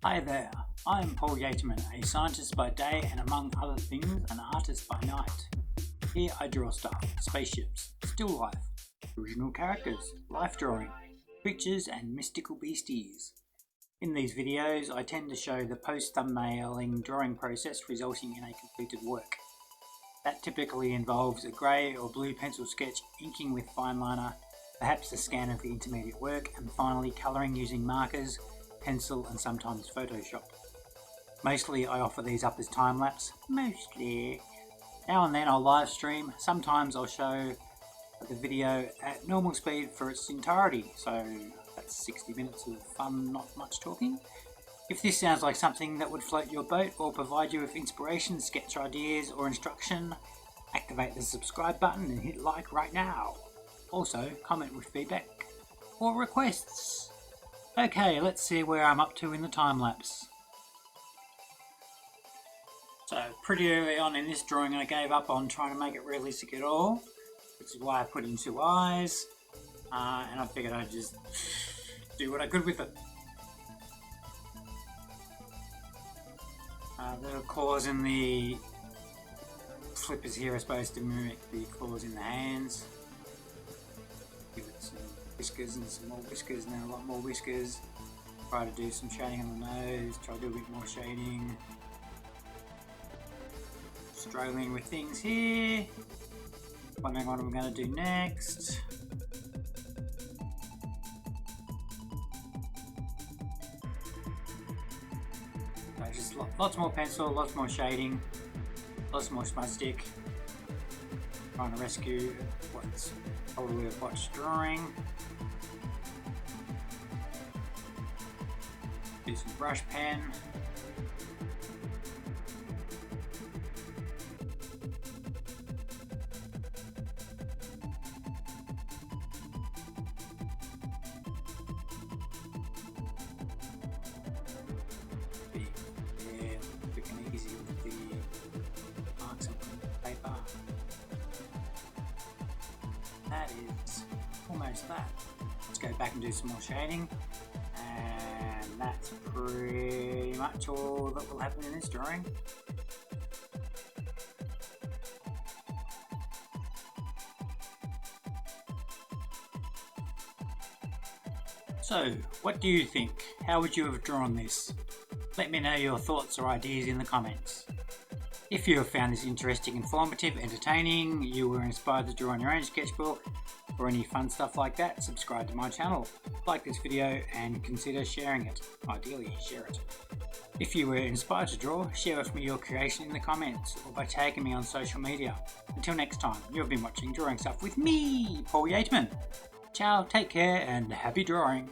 Hi there, I'm Paul Yateman, a scientist by day and among other things an artist by night. Here I draw stuff, spaceships, still life, original characters, life drawing, creatures and mystical beasties. In these videos I tend to show the post-thumbnailing drawing process resulting in a completed work. That typically involves a grey or blue pencil sketch, inking with fine liner, perhaps a scan of the intermediate work, and finally colouring using markers, pencil and sometimes Photoshop. Mostly I offer these up as time-lapse. Mostly. Now and then I'll live stream, sometimes I'll show the video at normal speed for its entirety, so that's 60 minutes of fun, not much talking. If this sounds like something that would float your boat or provide you with inspiration, sketch ideas or instruction, activate the subscribe button and hit like right now. Also, comment with feedback or requests. Okay, let's see where I'm up to in the time lapse. So pretty early on in this drawing I gave up on trying to make it realistic at all, which is why I put in two eyes, and I figured I'd just do what I could with it. The claws in the flippers here are supposed to mimic the claws in the hands. Give it some whiskers and some more whiskers and then a lot more whiskers. Try to do some shading on the nose, try to do a bit more shading. Struggling with things here. Wondering what I'm going to do next. So just lots more pencil, lots more shading, lots more smudge stick. Trying to rescue what's probably a botched drawing. Do some brush pen. Yeah, quick and easy with the marks on the paper. That is almost that. Let's go back and do some more shading, and that's pretty much all that will happen in this drawing. So, what do you think? How would you have drawn this? Let me know your thoughts or ideas in the comments. If you have found this interesting, informative, entertaining, you were inspired to draw on your own sketchbook, or any fun stuff like that, subscribe to my channel, like this video and consider sharing it. Ideally, share it. If you were inspired to draw, share with me your creation in the comments or by tagging me on social media. Until next time, you've been watching Drawing Stuff with me, Paul Yateman. Ciao, take care and happy drawing.